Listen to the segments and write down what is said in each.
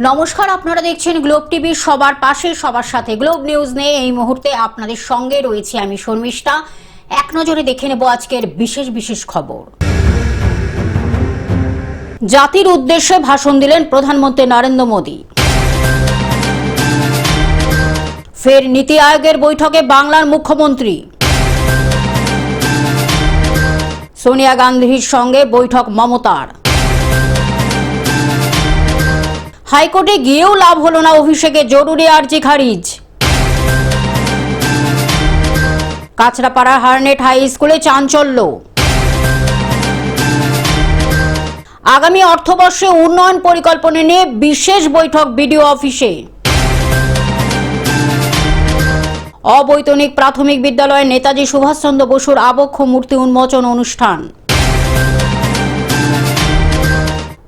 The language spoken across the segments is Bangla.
নমস্কার, আপনারা দেখছেন গ্লোব টিভি। সবার পাশে সবার সাথে গ্লোব নিউজ নিয়ে এই মুহূর্তে আপনাদের সঙ্গে রয়েছে আমি শর্মিষ্ঠা। এক নজরে দেখে নেব আজকের বিশেষ বিশেষ খবর। জাতির উদ্দেশ্যে ভাষণ দিলেন প্রধানমন্ত্রী নরেন্দ্র মোদী। ফের নীতি আয়োগের বৈঠকে বাংলার মুখ্যমন্ত্রী। সোনিয়া গান্ধীর সঙ্গে বৈঠক মমতার। হাইকোর্টে গিয়েও লাভ হলো না অভিষেকের জরুরি আর্জি খারিজ। কাঁচরাপাড়ার হারনেট হাই স্কুলে চাঞ্চল্য। আগামী অর্থবর্ষে উন্নয়ন পরিকল্পনা নিয়ে বিশেষ বৈঠক বিডিও অফিসে। অবৈতনিক প্রাথমিক বিদ্যালয়ে নেতাজি সুভাষচন্দ্র বসুর আবক্ষ মূর্তি উন্মোচন অনুষ্ঠান।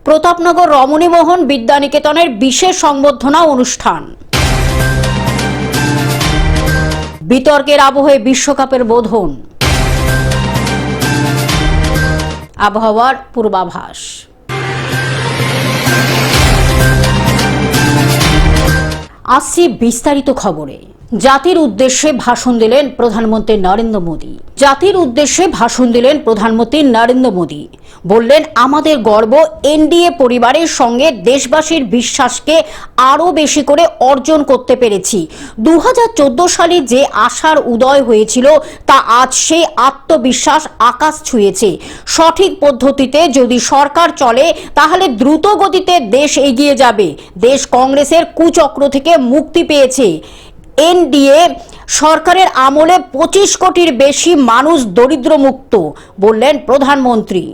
প্রতাপনগর রমণীমোহন বিদ্যানিকেতনের বিশেষ সংবর্ধনা অনুষ্ঠান। বিতর্কের আবহে বিশ্বকাপের বোধন। আবহাওয়ার পূর্বাভাস। আসছি বিস্তারিত খবরে। জাতির উদ্দেশ্যে ভাষণ দিলেন প্রধানমন্ত্রী নরেন্দ্র মোদী। জাতির উদ্দেশ্যে ভাষণ দিলেন প্রধানমন্ত্রী নরেন্দ্র মোদী। বললেন, আমাদের গর্ব এনডিএ পরিবারের সঙ্গে দেশবাসীর বিশ্বাসকে আরও বেশি করে অর্জন করতে পেরেছি। 2014 সালে যে আশার উদয় হয়েছিল তা আজ সেই আত্মবিশ্বাস আকাশ ছুঁয়েছে। সঠিক পদ্ধতিতে যদি সরকার চলে তাহলে দ্রুত গতিতে দেশ এগিয়ে যাবে। দেশ কংগ্রেসের কুচক্র থেকে মুক্তি পেয়েছে। এনডিএ সরকারের আমলে 25 কোটির বেশি মানুষ দরিদ্রমুক্ত, বললেন প্রধানমন্ত্রী।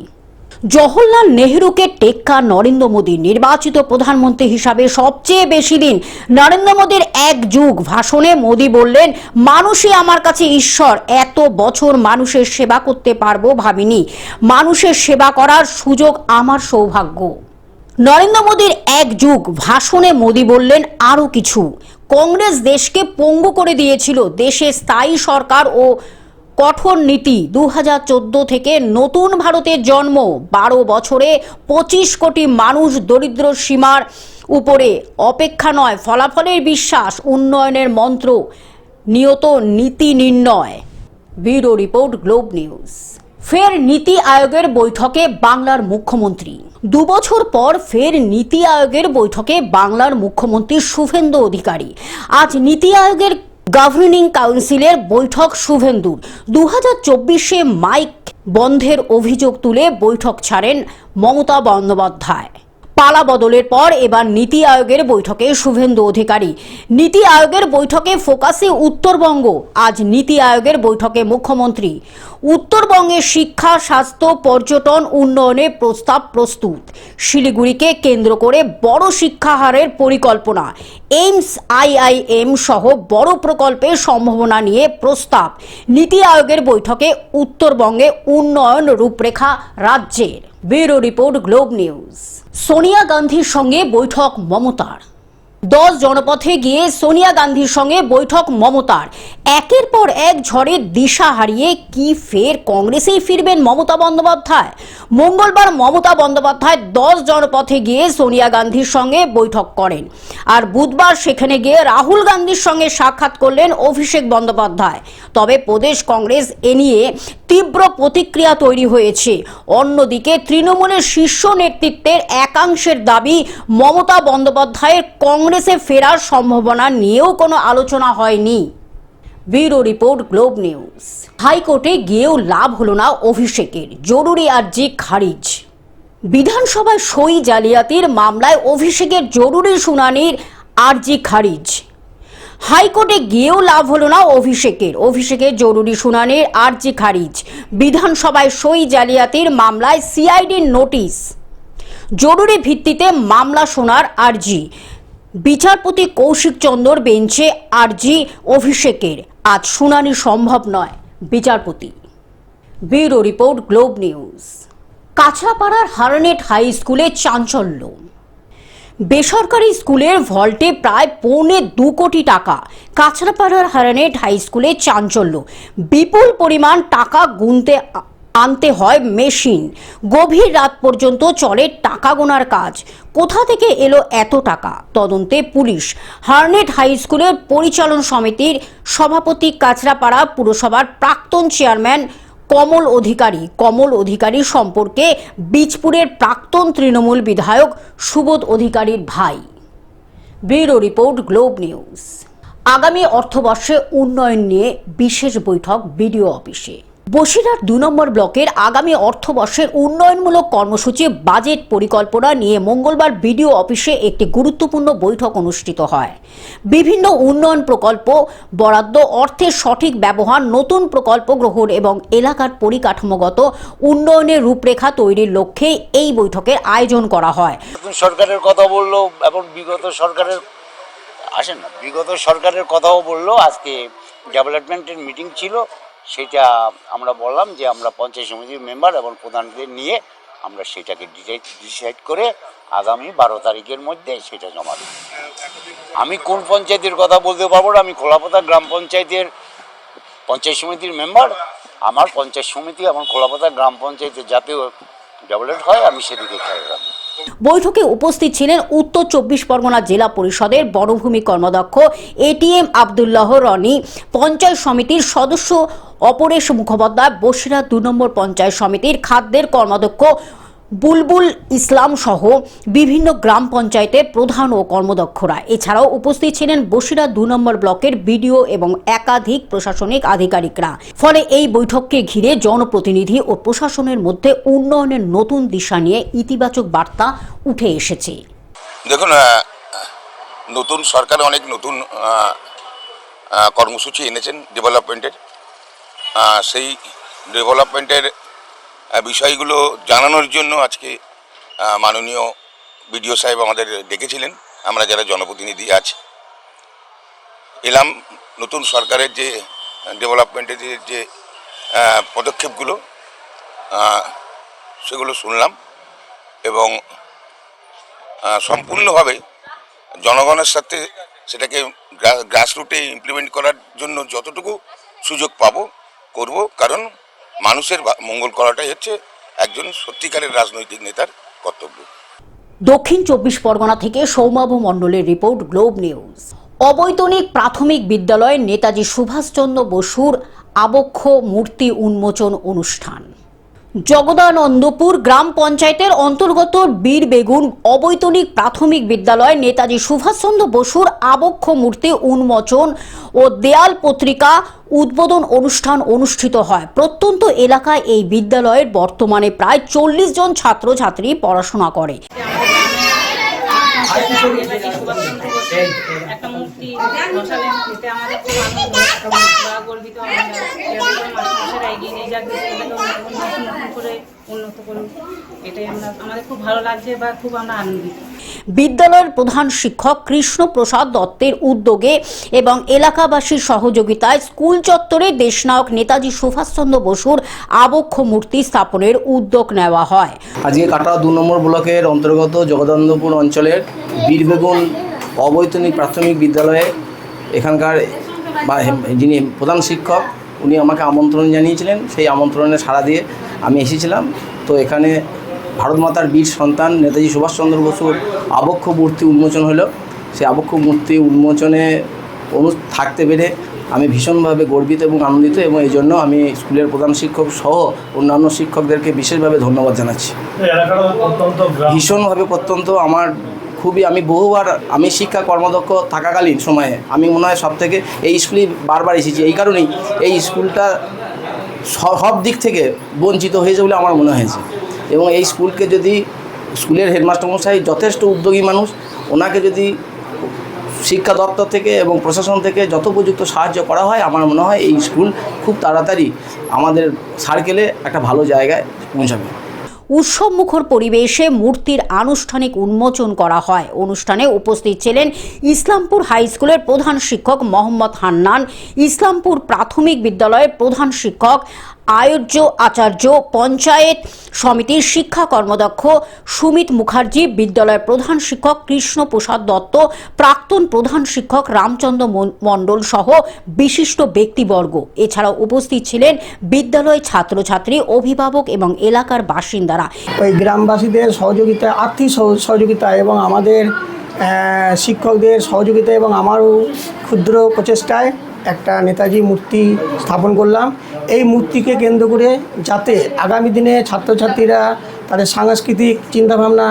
জওহরলাল নেহরুকে টেক্কা নরেন্দ্র মোদী। নির্বাচিত প্রধানমন্ত্রী হিসাবে সবচেয়ে বেশি দিন নরেন্দ্র মোদীর এক যুগ ভাষণে মোদী বললেন, মানুষই আমার কাছে ঈশ্বর। এত বছর মানুষের সেবা করতে পারবো ভাবিনি। মানুষের সেবা করার সুযোগ আমার সৌভাগ্য। নরেন্দ্র মোদীর এক যুগ ভাষণে মোদী বললেন আরও কিছু। কংগ্রেস দেশকে পঙ্গু করে দিয়েছিল। দেশে স্থায়ী সরকার ও কঠোর নীতি। 2014 থেকে নতুন ভারতের জন্ম। 12 বছরে 25 কোটি মানুষ দরিদ্র সীমার উপরে। অপেক্ষা নয়, ফলাফলের বিশ্বাস। উন্নয়নের মন্ত্র, নিয়ত নীতি নির্ণয়। Bureau report, globe news. ফের নীতি আয়োগের বৈঠকে বাংলার মুখ্যমন্ত্রী। 2 বছর পর ফের নীতি আয়োগের বৈঠকে বাংলার মুখ্যমন্ত্রী শুভেন্দু অধিকারী। আজ নীতি আয়োগের গভর্নিং কাউন্সিলের বৈঠক শুভেন্দুর। 2024-এ মাইক বন্ধের অভিযোগ তুলে বৈঠক ছাড়েন মমতা বন্দ্যোপাধ্যায়। পালা বদলের পর এবার নীতি আয়োগের বৈঠকে শুভেন্দু অধিকারী। নীতি আয়োগের বৈঠকে ফোকাসে উত্তরবঙ্গ। আজ নীতি আয়োগের বৈঠকে মুখ্যমন্ত্রী। উত্তরবঙ্গের শিক্ষা, স্বাস্থ্য, পর্যটন উন্নয়নে প্রস্তাব প্রস্তুত। শিলিগুড়িকে কেন্দ্র করে বড় শিক্ষাহারের পরিকল্পনা। এইমস, আইআইএম সহ বড় প্রকল্পের সম্ভাবনা নিয়ে প্রস্তাব। নীতি আয়োগের বৈঠকে উত্তরবঙ্গে উন্নয়ন রূপরেখা রাজ্যের। Bureau report, globe news. Sonia গান্ধীর সঙ্গে বৈঠক মমতার। 10 জনপথে গিয়ে সোনিয়া গান্ধীর সঙ্গে বৈঠক মমতার। একের পর এক ঝড়ে দিশা হারিয়ে কি ফের কংগ্রেসেই ফিরবেন মমতা বন্দ্যোপাধ্যায়? মঙ্গলবার মমতা বন্দ্যোপাধ্যায় 10 জনপথে গিয়ে সোনিয়া গান্ধীর সঙ্গে বৈঠক করেন। আর বুধবার সেখানে গিয়ে রাহুল গান্ধীর সঙ্গে সাক্ষাৎ করলেন অভিষেক বন্দ্যোপাধ্যায়। তবে প্রদেশ কংগ্রেস এ নিয়ে তীব্র প্রতিক্রিয়া তৈরি হয়েছে। অন্যদিকে তৃণমূলের শীর্ষ নেতৃত্বের একাংশের দাবি, মমতা বন্দ্যোপাধ্যায়ের কংগ্রেসে ফেরার সম্ভাবনা নিয়েও কোনো আলোচনা হয়নি। Bureau report, globe news. হাইকোর্টে গিয়েও লাভ হলো না অভিষেকের, জরুরি আর্জি খারিজ। বিধানসভায় সই জালিয়াতির মামলায় অভিষেকের জরুরি শুনানির আর্জি খারিজ। হাইকোর্টে গিয়েও লাভ হলো না অভিষেকের জরুরি শুনানির আর্জি খারিজ। বিধানসভায় সই জালিয়াতির মামলায় সিআইডির নোটিশ। জরুরি ভিত্তিতে মামলা শোনার আর্জি। বিচারপতি কৌশিক চন্দ্র বেঞ্চে আর্জি অভিষেকের। আজ শুনানি সম্ভব নয় বিচারপতি। Bureau report, globe news. কাঁচরাপাড়ার হারনেট হাই স্কুলে চাঞ্চল্য। বেসরকারি স্কুলের ভল্টে প্রায় 2.25 কোটি টাকা। কাঁচরাপাড়ার হারনেট হাই স্কুলে চাঞ্চল্য। বিপুল পরিমাণ টাকা গুনতে আনতে হয় মেশিন। গভীর রাত পর্যন্ত চলে টাকা গোনার কাজ। কোথা থেকে এলো এত টাকা? তদন্তে পুলিশ। হার্নেট হাই স্কুলের পরিচালন সমিতির সভাপতি, কাঁচরাপাড়া পুরসভার প্রাক্তন চেয়ারম্যান কমল অধিকারী সম্পর্কে বীজপুরের প্রাক্তন তৃণমূল বিধায়ক সুবোধ অধিকারীর ভাই। Bureau report, globe news. আগামী অর্থবর্ষে উন্নয়ন নিয়ে বিশেষ বৈঠক বিডিও অফিসে। বসিরহাট 2 নম্বর ব্লকের আগামী অর্থবর্ষের উন্নয়নমূলক কর্মসূচি বাজেট পরিকল্পনা নিয়ে মঙ্গলবার বিডিও অফিসে একটি গুরুত্বপূর্ণ বৈঠক অনুষ্ঠিত হয়। বিভিন্ন উন্নয়ন প্রকল্প বরাদ্দ, অর্থের সঠিক ব্যবহার, নতুন প্রকল্প গ্রহণ এবং এলাকার পরিকাঠামোগত উন্নয়নের রূপরেখা তৈরির লক্ষ্যে এই বৈঠকের আয়োজন করা হয়। সরকারের কথা বললো এবং বিগত সরকারের কথাও বললো। আজকে ডেভেলপমেন্টের মিটিং ছিল, সেটা আমরা বললাম যে আমরা পঞ্চায়েত সমিতির মেম্বার এবং প্রধানদের নিয়ে আমরা সেটাকে ডিসাইড করে আগামী 12 তারিখের মধ্যে সেটা জমা দেব। আমি কোন পঞ্চায়েতের কথা বলতে পারবো না। আমি খোলাপাতা গ্রাম পঞ্চায়েতের পঞ্চায়েত সমিতির মেম্বার। আমার পঞ্চায়েত সমিতি এবং খোলাপাতা গ্রাম পঞ্চায়েতের যাতে ডেভেলপ হয় আমি সেদিকে খেয়াল রাখবো। বৈঠকে উপস্থিত ছিলেন উত্তর 24 পরগনা জেলা পরিষদের বনভূমি কর্মাধ্যক্ষ এটিএম আব্দুল্লাহ রনি, পঞ্চায়েত সমিতির সদস্য অপরেশ মুখোপাধ্যায়, বসিরহাট 2 নম্বর পঞ্চায়েত সমিতির খাদ্যের কর্মাধ্যক্ষ বুলবুল ইসলাম সহ বিভিন্ন গ্রাম পঞ্চায়েতের প্রধান ও কর্মদক্ষরা। এছাড়াও উপস্থিত ছিলেন বসিরহাট 2 নম্বর ব্লকের বিডিও এবং একাধিক প্রশাসনিক আধিকারিকরা। ফলে এই বৈঠককে ঘিরে জনপ্রতিনিধি ও প্রশাসনের মধ্যে উন্নয়নের নতুন দিশা নিয়ে ইতিবাচক বার্তা উঠে এসেছে। দেখুন, নতুন সরকার অনেক নতুন কর্মসূচি এনেছেন ডেভেলপমেন্টের। সেই ডেভেলপমেন্টের বিষয়গুলো জানানোর জন্য আজকে মাননীয় বিডিও সাহেব আমাদের ডেকেছিলেন। আমরা যারা জনপ্রতিনিধি আছি এলাম, নতুন সরকারের যে ডেভেলপমেন্টের যে পদক্ষেপগুলো সেগুলো শুনলাম এবং সম্পূর্ণভাবে জনগণের সাথে সেটাকে গ্রাসরুটে ইমপ্লিমেন্ট করার জন্য যতটুকু সুযোগ করব, কারণ মানুষের মঙ্গল করাটাই হচ্ছে একজন সত্যিকারের রাজনৈতিক নেতার কর্তব্য। দক্ষিণ 24 পরগনা থেকে সৌমাভ মণ্ডলের রিপোর্ট, গ্লোব নিউজ। অবৈতনিক প্রাথমিক বিদ্যালয়ে নেতাজি সুভাষচন্দ্র বসুর আবক্ষ মূর্তি উন্মোচন অনুষ্ঠান। জগদানন্দপুর গ্রাম পঞ্চায়েতের অন্তর্গত বীরবেগুন অবৈতনিক প্রাথমিক বিদ্যালয়ে নেতাজি সুভাষচন্দ্র বসুর আবক্ষ মূর্তি উন্মোচন ও দেয়াল পত্রিকা উদ্বোধন অনুষ্ঠান অনুষ্ঠিত হয়। প্রত্যন্ত এলাকায় এই বিদ্যালয়ের বর্তমানে প্রায় 40 জন ছাত্রছাত্রী পড়াশোনা করে। একটা মূর্তি বসালেন, এতে আমাদের খুব আনন্দ বা গর্বিত। আমরা এগিয়ে নিয়ে যাক, নতুন করে উন্নত করুন, এটাই আমাদের খুব ভালো লাগছে বা খুব আমরা আনন্দিত। বিদ্যালয়ের প্রধান শিক্ষক কৃষ্ণপ্রসাদ দত্তের উদ্যোগে এবং এলাকাবাসীর সহযোগিতায় স্কুল চত্বরে দেশনায়ক নেতাজি সুভাষচন্দ্র বসুর আবক্ষ মূর্তি স্থাপনের উদ্যোগ নেওয়া হয়। আজকে কাটোয়া 2 নম্বর ব্লকের অন্তর্গত জগদানন্দপুর অঞ্চলের বীরবেগুন অবৈতনিক প্রাথমিক বিদ্যালয়ে এখানকার যিনি প্রধান শিক্ষক উনি আমাকে আমন্ত্রণ জানিয়েছিলেন। সেই আমন্ত্রণে সাড়া দিয়ে আমি এসেছিলাম। তো এখানে ভারত মাতার বীর সন্তান নেতাজি সুভাষচন্দ্র বসুর আবক্ষ মূর্তি উন্মোচন হলো। সেই আবক্ষ মূর্তি উন্মোচনে থাকতে পেরে আমি ভীষণভাবে গর্বিত এবং আনন্দিত, এবং এই জন্য আমি স্কুলের প্রধান শিক্ষক সহ অন্যান্য শিক্ষকদেরকে বিশেষভাবে ধন্যবাদ জানাচ্ছি। ভীষণভাবে প্রত্যন্ত আমার আমি বহুবার আমি শিক্ষা কর্মদক্ষ থাকাকালীন সময়ে আমি মনে হয় সব থেকে এই স্কুলেই বারবার এসেছি। এই কারণেই এই স্কুলটা সব দিক থেকে বঞ্চিত হয়েছে বলে আমার মনে হয়েছে। এবং এই স্কুলকে যদি স্কুলের হেডমাস্টারমশাই যথেষ্ট উদ্যোগী মানুষ, ওনাকে যদি শিক্ষা দপ্তর থেকে এবং প্রশাসন থেকে যথোপযুক্ত সাহায্য করা হয়, আমার মনে হয় এই স্কুল খুব তাড়াতাড়ি আমাদের সার্কেলে একটা ভালো জায়গায় পৌঁছাবে। উৎসবমুখর পরিবেশে মূর্তির আনুষ্ঠানিক উন্মোচন করা হয়। অনুষ্ঠানে উপস্থিত ছিলেন ইসলামপুর হাই স্কুলের প্রধান শিক্ষক মোহাম্মদ হান্নান, ইসলামপুর প্রাথমিক বিদ্যালয়ের প্রধান শিক্ষক আয়োজ্য আচার্য, পঞ্চায়েত সমিতির শিক্ষা কর্মদক্ষ সুমিত মুখার্জি, বিদ্যালয়ের প্রধান শিক্ষক কৃষ্ণ প্রসাদ দত্ত, প্রাক্তন প্রধান শিক্ষক রামচন্দ্র মণ্ডল সহ বিশিষ্ট ব্যক্তিবর্গ। এছাড়াও উপস্থিত ছিলেন বিদ্যালয় ছাত্রছাত্রী, অভিভাবক এবং এলাকার বাসিন্দারা। ওই গ্রামবাসীদের সহযোগিতা, আর্থিক সহযোগিতা এবং আমাদের শিক্ষকদের সহযোগিতা এবং আমারও ক্ষুদ্র প্রচেষ্টায় একটা নেতাজি মূর্তি স্থাপন করলাম। এই মূর্তিকে কেন্দ্র করে যাতে আগামী দিনে ছাত্রছাত্রীরা তাদের সাংস্কৃতিক চিন্তাভাবনা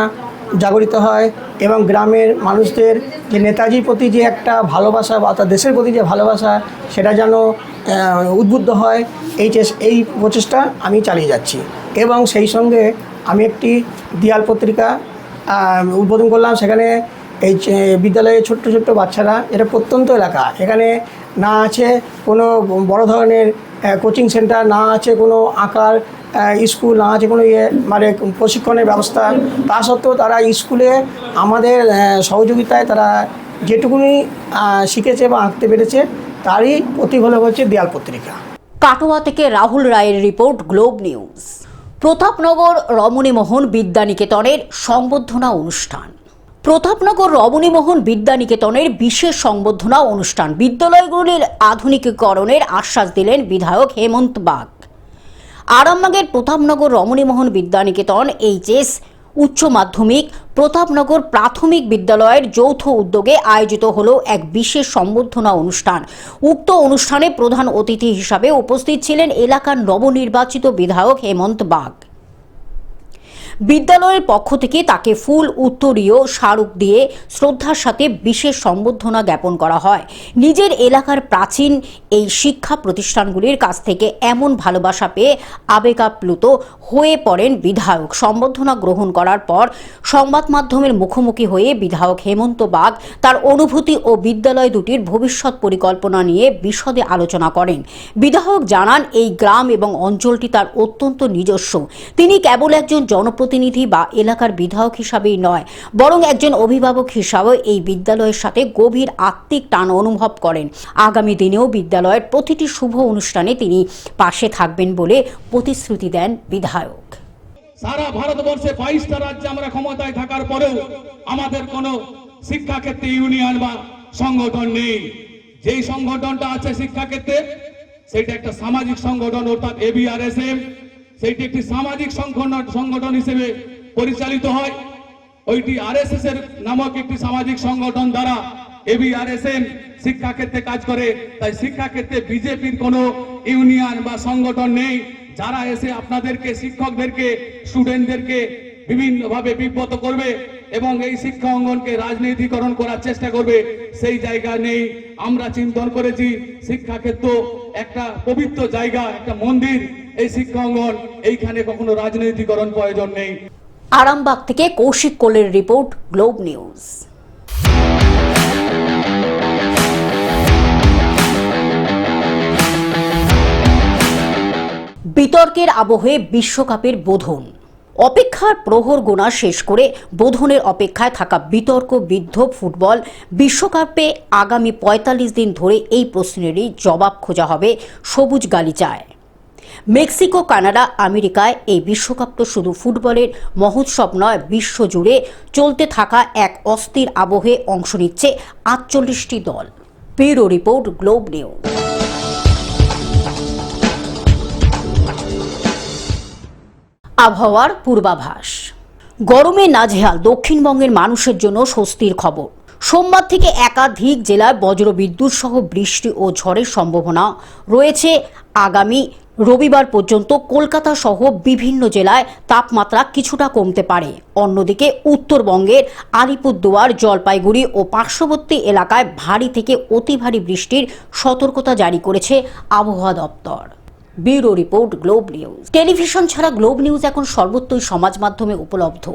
জাগরিত হয় এবং গ্রামের মানুষদের যে নেতাজির প্রতি যে একটা ভালোবাসা বা তার দেশের প্রতি যে ভালোবাসা সেটা যেন উদ্বুদ্ধ হয়, এই প্রচেষ্টা আমি চালিয়ে যাচ্ছি। এবং সেই সঙ্গে আমি একটি দেয়াল পত্রিকা উদ্বোধন করলাম। সেখানে এই বিদ্যালয়ে ছোট্ট ছোট্ট বাচ্চারা, এটা প্রত্যন্ত এলাকা, এখানে না আছে কোনো বড় ধরনের কোচিং সেন্টার, না আছে কোনো আঁকার স্কুল, না আছে কোনো মানে প্রশিক্ষণের ব্যবস্থা। তা সত্ত্বেও তারা স্কুলে আমাদের সহযোগিতায় তারা যেটুকুনি শিখেছে বা আঁকতে পেরেছে তারই প্রতিফলন হচ্ছে দেয়াল পত্রিকা। কাটোয়া থেকে রাহুল রায়ের report, globe news. Pratapnagar Ramanimohan বিদ্যানিকেতনের সংবর্ধনা অনুষ্ঠান। প্রতাপনগর রমণীমোহন বিদ্যানিকেতনের বিশেষ সংবর্ধনা অনুষ্ঠান। বিদ্যালয়গুলির আধুনিকীকরণের আশ্বাস দিলেন বিধায়ক হেমন্ত বাগ। আরামবাগের প্রতাপনগর রমণীমোহন বিদ্যানিকেতন এইচএস উচ্চ মাধ্যমিক, প্রতাপনগর প্রাথমিক বিদ্যালয়ের যৌথ উদ্যোগে আয়োজিত হলো এক বিশেষ সংবর্ধনা অনুষ্ঠান। উক্ত অনুষ্ঠানে প্রধান অতিথি হিসাবে উপস্থিত ছিলেন এলাকার নবনির্বাচিত বিধায়ক হেমন্ত বাগ। বিদ্যালয়ের পক্ষ থেকে তাকে ফুল, উত্তরীয়, স্মারক দিয়ে শ্রদ্ধার সাথে বিশেষ সম্বর্ধনা জ্ঞাপন করা হয়। নিজের এলাকার প্রাচীন এই শিক্ষা প্রতিষ্ঠানগুলির কাছ থেকে এমন ভালোবাসা পেয়ে আবেগাপ্লুত হয়ে পড়েন বিধায়ক। সম্বর্ধনা গ্রহণ করার পর সংবাদ মাধ্যমের মুখোমুখি হয়ে বিধায়ক হেমন্ত বাগ তার অনুভূতি ও বিদ্যালয় দুটির ভবিষ্যৎ পরিকল্পনা নিয়ে বিশদে আলোচনা করেন। বিধায়ক জানান, এই গ্রাম এবং অঞ্চলটি তার অত্যন্ত নিজস্ব। তিনি কেবল একজন জনপ্রতিনিধি বা এলাকার বিধায়ক হিসাবেই নয়, বরং একজন অভিভাবক হিসাবেও এই বিদ্যালয়ের সাথে গভীর আত্মিক টান অনুভব করেন। আগামী দিনেও বিদ্যালয়ের প্রতিটি শুভ অনুষ্ঠানে তিনি পাশে থাকবেন বলে প্রতিশ্রুতি দেন বিধায়ক। সারা ভারতবর্ষে 22টা রাজ্যে আমরা ক্ষমতায় থাকার পরেও আমাদের কোনো শিক্ষা ক্ষেত্রে ইউনিয়ন বা সংগঠন নেই। যেই সংগঠনটা আছে শিক্ষা ক্ষেত্রে সেটা একটা সামাজিক সংগঠন, অর্থাৎ ABRSM। সেইটি একটি সামাজিক সংগঠন হিসেবে পরিচালিত হয়। ওইটি RSS এর নামক একটি সামাজিক সংগঠন দ্বারা ABRSM শিক্ষা ক্ষেত্রে কাজ করে। তাই শিক্ষা ক্ষেত্রে বিজেপির কোনো ইউনিয়ন বা সংগঠন নেই যারা এসে আপনাদেরকে, শিক্ষকদেরকে, স্টুডেন্টদেরকে বিভিন্নভাবে বিব্রত করবে এবং এই শিক্ষা অঙ্গনকে রাজনীতিকরণ করার চেষ্টা করবে। সেই জায়গা নেই। আমরা চিন্তন করেছি শিক্ষা ক্ষেত্র একটা পবিত্র জায়গা, একটা মন্দির এই শিক্ষা অঙ্গন, এইখানে কখনো রাজনীতিকরণ প্রয়োজন নেই। আরামবাগ থেকে কৌশিক কোলের রিপোর্ট, গ্লোব নিউজ। বিতর্কের আবহে বিশ্বকাপের বোধন। অপেক্ষার প্রহর গোনা শেষ করে বোধনের অপেক্ষায় থাকা বিতর্ক বিদ্ধ ফুটবল বিশ্বকাপে আগামী ৪৫ দিন ধরে এই প্রশ্নেরই জবাব খোঁজা হবে সবুজ গালিচায়। মেক্সিকো, কানাডা, আমেরিকায় এই বিশ্বকাপ তো শুধু ফুটবলের মহোৎসব নয়, বিশ্বজুড়ে চলতে থাকা এক অস্থির আবহে অংশ নিচ্ছে ৪৮টি দল। Bureau report, globe news. আবহাওয়ার পূর্বাভাস। গরমে নাজেহাল দক্ষিণবঙ্গের মানুষের জন্য স্বস্তির খবর। সোমবার থেকে একাধিক জেলায় বজ্রবিদ্যুৎ সহ বৃষ্টি ও ঝড়ের সম্ভাবনা রয়েছে। আগামী রবিবার পর্যন্ত কলকাতা সহ বিভিন্ন জেলায় তাপমাত্রা কিছুটা কমতে পারে। অন্যদিকে উত্তরবঙ্গের আলিপুরদুয়ার, জলপাইগুড়ি ও পার্শ্ববর্তী এলাকায় ভারী থেকে অতি ভারী বৃষ্টির সতর্কতা জারি করেছে আবহাওয়া দপ্তর। Bureau report, globe news. Television ছাড়া গ্লোব নিউজ এখন সর্বত্রই সমাজ মাধ্যমে উপলব্ধ।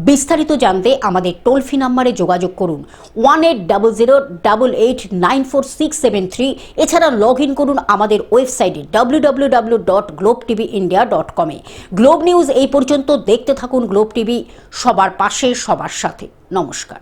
বিস্তারিত জানতে আমাদের টোল ফ্রি নম্বরে যোগাযোগ করুন 1800889467 এছাড়া লগ ইন করুন আমাদের ওয়েবসাইটে www.globtvindia.com এ। গ্লোব নিউজ এই পর্যন্ত। দেখতে থাকুন গ্লোব টিভি, সবার পাশে, সবার সাথে। নমস্কার।